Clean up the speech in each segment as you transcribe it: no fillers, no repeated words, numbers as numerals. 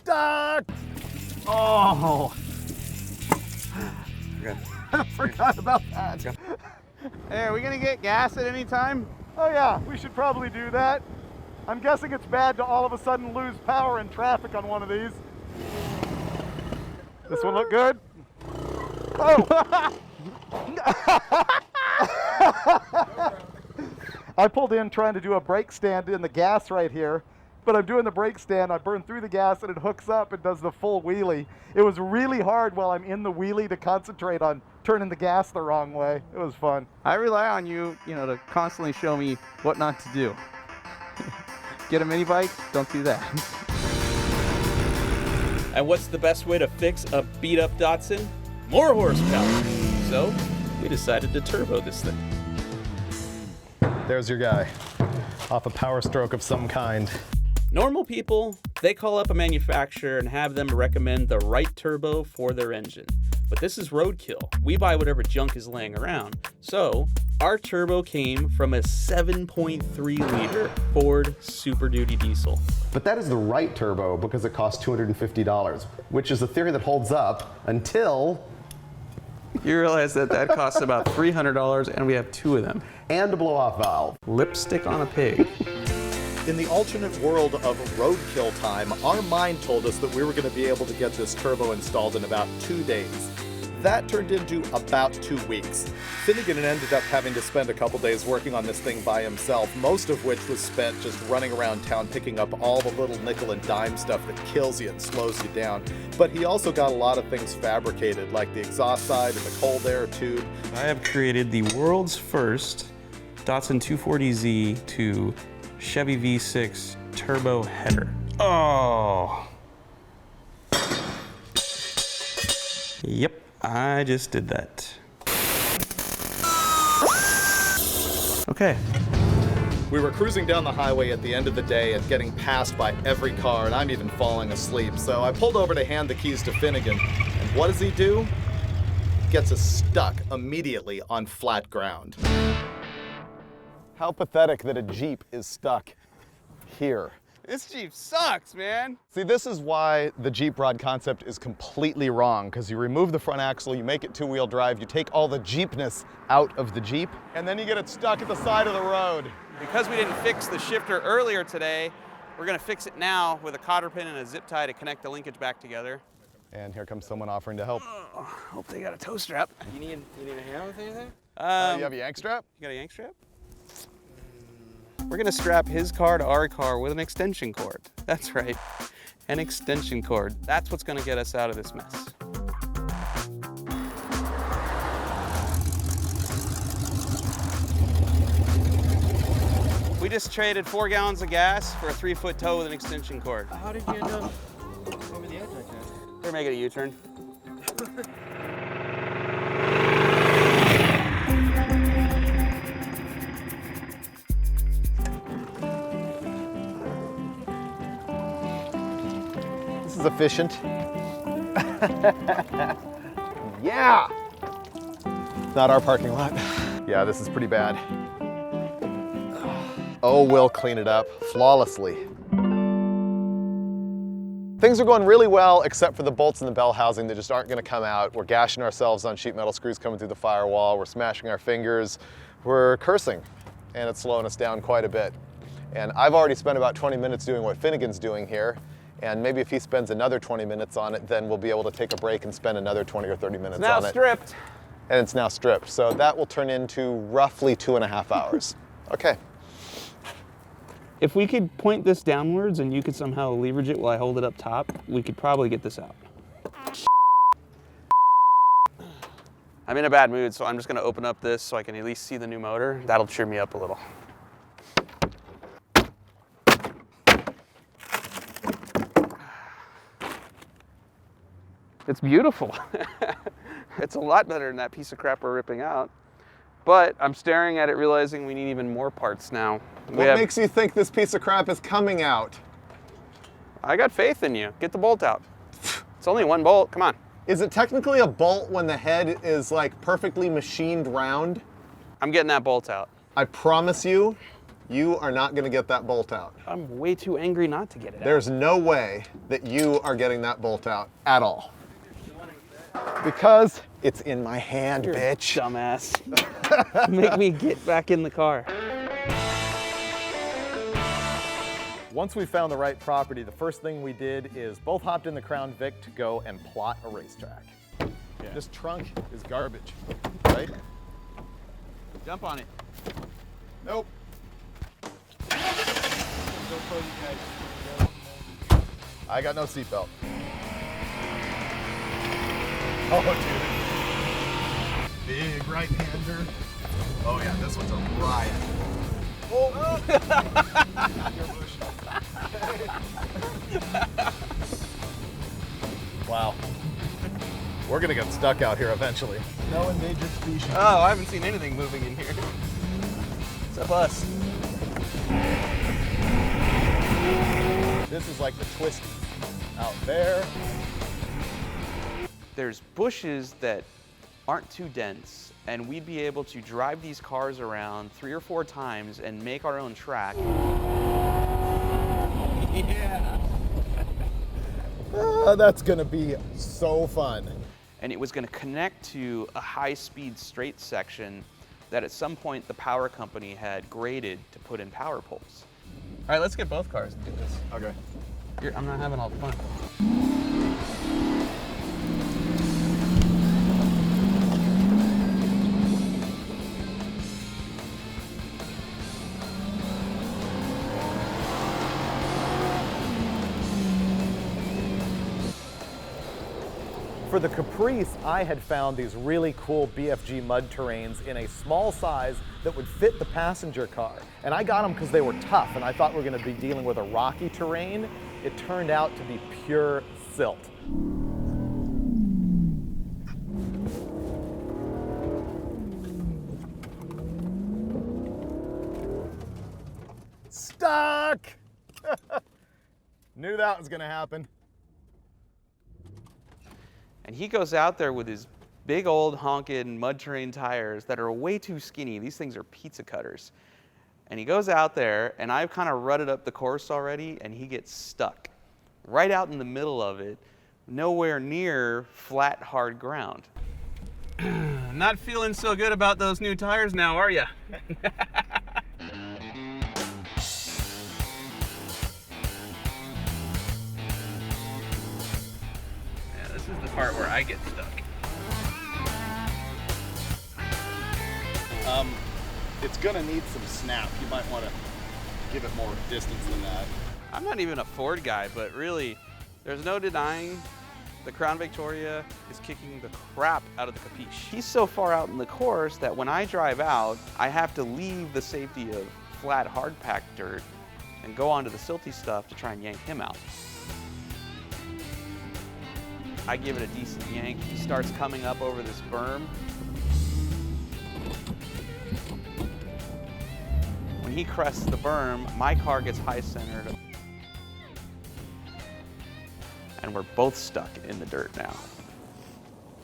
stuck! Oh! I forgot about that. Hey, are we gonna get gas at any time? Oh yeah, we should probably do that. I'm guessing it's bad to all of a sudden lose power in traffic on one of these. This one look good? Oh! I pulled in trying to do a brake stand in the gas right here, but I'm doing the brake stand, I burn through the gas and it hooks up and does the full wheelie. It was really hard while I'm in the wheelie to concentrate on turning the gas the wrong way. It was fun. I rely on you, to constantly show me what not to do. Get a mini bike, don't do that. And what's the best way to fix a beat up Datsun? More horsepower. So we decided to turbo this thing. There's your guy, off a power stroke of some kind. Normal people, they call up a manufacturer and have them recommend the right turbo for their engine. But this is Roadkill. We buy whatever junk is laying around. So our turbo came from a 7.3 liter Ford Super Duty diesel. But that is the right turbo because it costs $250, which is a theory that holds up until... You realize that costs about $300 and we have 2 of them. And a blow-off valve. Lipstick on a pig. In the alternate world of Roadkill time, our mind told us that we were going to be able to get this turbo installed in about 2 days. That turned into about 2 weeks. Finnegan ended up having to spend a couple days working on this thing by himself, most of which was spent just running around town picking up all the little nickel and dime stuff that kills you and slows you down. But he also got a lot of things fabricated, like the exhaust side and the cold air tube. I have created the world's first Datsun 240Z to Chevy V6 turbo header. Oh. Yep, I just did that. Okay. We were cruising down the highway at the end of the day and getting passed by every car, and I'm even falling asleep. So I pulled over to hand the keys to Finnegan, and what does he do? Gets us stuck immediately on flat ground. How pathetic that a Jeep is stuck here. This Jeep sucks, man. See, this is why the Jeep rod concept is completely wrong, because you remove the front axle, you make it two-wheel drive, you take all the Jeepness out of the Jeep, and then you get it stuck at the side of the road. Because we didn't fix the shifter earlier today, we're gonna fix it now with a cotter pin and a zip tie to connect the linkage back together. And here comes someone offering to help. Hope they got a toe strap. You need a hand with anything? You have a yank strap? You got a yank strap? We're gonna strap his car to our car with an extension cord. That's right, an extension cord. That's what's gonna get us out of this mess. We just traded 4 gallons of gas for a 3-foot tow with an extension cord. How did you end up over the edge like that? We're making a U-turn. This is efficient. Yeah! Not our parking lot. Yeah, this is pretty bad. Oh, we'll clean it up flawlessly. Things are going really well, except for the bolts in the bell housing that just aren't gonna come out. We're gashing ourselves on sheet metal screws coming through the firewall. We're smashing our fingers. We're cursing, and it's slowing us down quite a bit. And I've already spent about 20 minutes doing what Finnegan's doing here. And maybe if he spends another 20 minutes on it, then we'll be able to take a break and spend another 20 or 30 minutes on it. Now stripped. And it's now stripped. So that will turn into roughly 2.5 hours. Okay. If we could point this downwards and you could somehow leverage it while I hold it up top, we could probably get this out. I'm in a bad mood, so I'm just gonna open up this so I can at least see the new motor. That'll cheer me up a little. It's beautiful. It's a lot better than that piece of crap we're ripping out. But I'm staring at it realizing we need even more parts now. What makes you think this piece of crap is coming out? I got faith in you. Get the bolt out. It's only one bolt, come on. Is it technically a bolt when the head is like perfectly machined round? I'm getting that bolt out. I promise you, You are not going to get that bolt out. I'm way too angry not to get it out. There's no way that you are getting that bolt out at all. Because it's in my hand, You're bitch. a dumbass. Make me get back in the car. Once we found the right property, the first thing we did is both hopped in the Crown Vic to go and plot a racetrack. Yeah. This trunk is garbage, right? Jump on it. Nope. I got no seatbelt. Oh, dude. Big right-hander. Oh yeah, this one's a riot. Oh! Wow. We're gonna get stuck out here eventually. No endangered species. Oh, I haven't seen anything moving in here. Except us. This is like the twisties out there. There's bushes that aren't too dense, and we'd be able to drive these cars around 3 or 4 times and make our own track. Yeah. That's gonna be so fun. And it was going to connect to a high-speed straight section that at some point the power company had graded to put in power poles. All right, let's get both cars and do this. Okay. I'm not having all the fun. For the Caprice, I had found these really cool BFG mud terrains in a small size that would fit the passenger car. And I got them because they were tough, and I thought we were going to be dealing with a rocky terrain. It turned out to be pure silt. Stuck! Knew that was going to happen. And he goes out there with his big old honking mud terrain tires that are way too skinny. These things are pizza cutters. And he goes out there, and I've kind of rutted up the course already, and he gets stuck right out in the middle of it, nowhere near flat, hard ground. Not feeling so good about those new tires now, are you? This is the part where I get stuck. It's gonna need some snap. You might want to give it more distance than that. I'm not even a Ford guy, but really, there's no denying the Crown Victoria is kicking the crap out of the Capiche. He's so far out in the course that when I drive out, I have to leave the safety of flat, hard-packed dirt and go onto the silty stuff to try and yank him out. I give it a decent yank. He starts coming up over this berm. When he crests the berm, my car gets high-centered. And we're both stuck in the dirt now.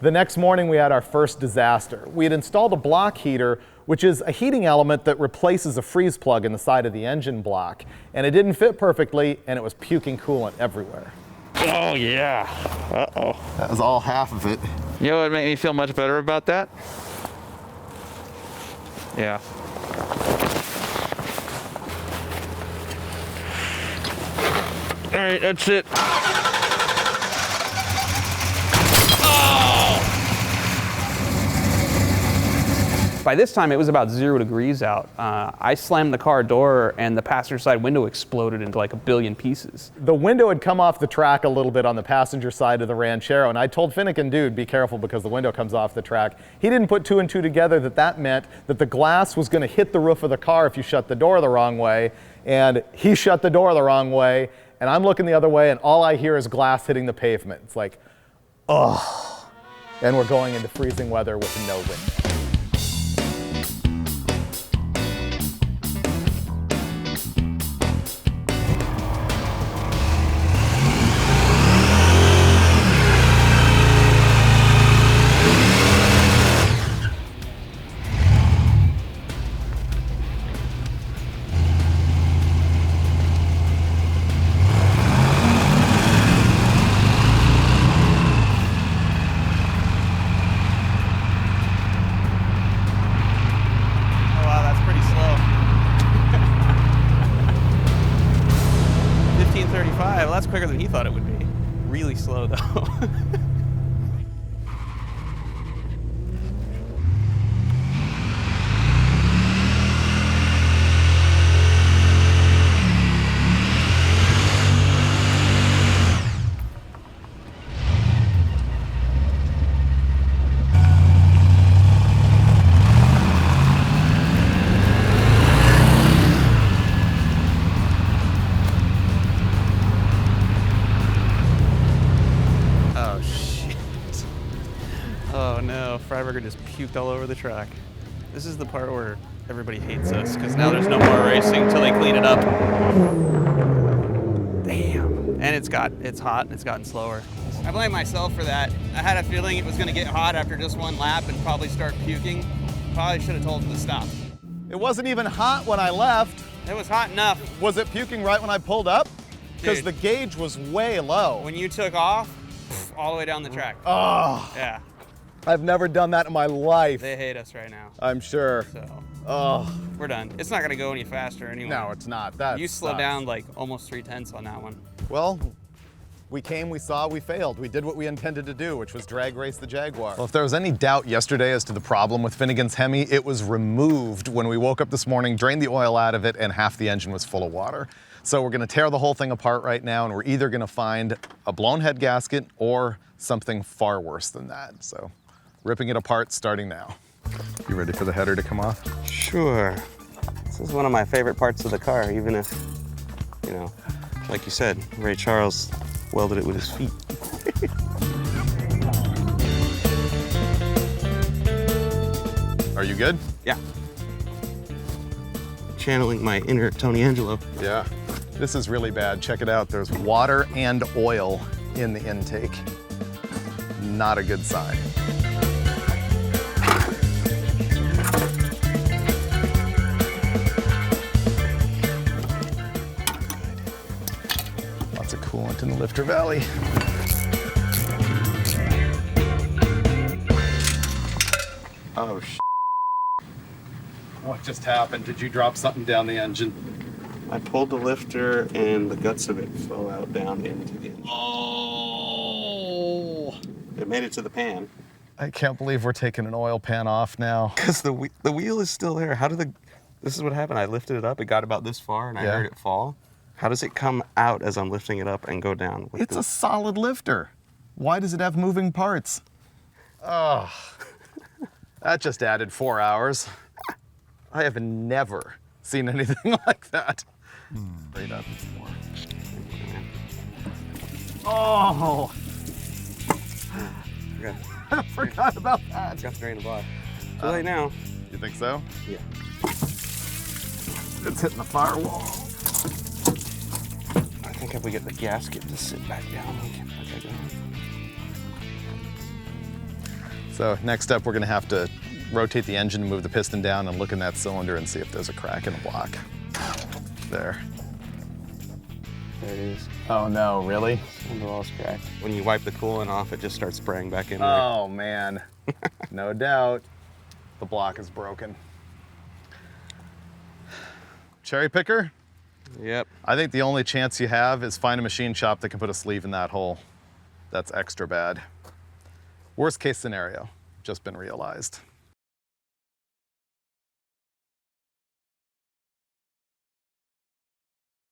The next morning we had our first disaster. We had installed a block heater, which is a heating element that replaces a freeze plug in the side of the engine block. And it didn't fit perfectly, and it was puking coolant everywhere. Oh yeah, uh-oh. That was all half of it. You know what would make me feel much better about that? Yeah. All right, that's it. By this time, it was about 0 degrees out. I slammed the car door and the passenger side window exploded into like a billion pieces. The window had come off the track a little bit on the passenger side of the Ranchero, and I told Finnegan, dude, be careful because the window comes off the track. He didn't put 2 and 2 together that meant that the glass was gonna hit the roof of the car if you shut the door the wrong way, and he shut the door the wrong way, and I'm looking the other way, and all I hear is glass hitting the pavement. It's like, ugh. And we're going into freezing weather with no wind. that's quicker than he thought it would be. Really slow though. Oh shit. Oh no, Freiberger just puked all over the track. This is the part where everybody hates us, because now there's no more racing until they clean it up. Damn. And it's hot and it's gotten slower. I blame myself for that. I had a feeling it was gonna get hot after just one lap and probably start puking. Probably should have told it to stop. It wasn't even hot when I left. It was hot enough. Was it puking right when I pulled up? Because Dude. the gauge was way low. When you took off, all the way down the track. Oh, Yeah, I've never done that in my life. they hate us right now. I'm sure. So Oh, we're done. It's not gonna go any faster anyway. no, it's not. That You slowed sucks. down like almost 3/10 on that one. Well, we came, we saw, we failed. We did what we intended to do, which was drag race the Jaguar. Well, if there was any doubt yesterday as to the problem with Finnegan's Hemi, it was removed when we woke up this morning, drained the oil out of it, and half the engine was full of water. So we're gonna tear the whole thing apart right now, and we're either gonna find a blown head gasket or something far worse than that. So ripping it apart starting now. You ready for the header to come off? Sure. This is one of my favorite parts of the car, even if, you know, like you said, Ray Charles welded it with his feet. Are you good? Yeah. Channeling my inner Tony Angelo. Yeah. This is really bad. Check it out. There's water and oil in the intake. Not a good sign. Lots of coolant in the lifter valley. Oh, what just happened? Did you drop something down the engine? I pulled the lifter and the guts of it fell out down into the engine. Oh! It made it to the pan. I can't believe we're taking an oil pan off now. Because the wheel is still there. This is what happened. I lifted it up, it got about this far, and I heard it fall. How does it come out as I'm lifting it up and go down? It's a solid lifter. Why does it have moving parts? Oh, that just added 4 hours. I have never seen anything like that. Straight up. Oh, I forgot about that. Got to drain the block. Too late now. You think so? Yeah. It's hitting the firewall. I think if we get the gasket to sit back down, we can let that go. So next up, we're gonna have to rotate the engine, move the piston down, and look in that cylinder and see if there's a crack in the block. There. There it is. Oh no, really? Cylinder wall's cracked. When you wipe the coolant off, it just starts spraying back in there. Oh man, no doubt. The block is broken. Cherry picker? Yep. I think the only chance you have is find a machine shop that can put a sleeve in that hole. That's extra bad. Worst case scenario, just been realized.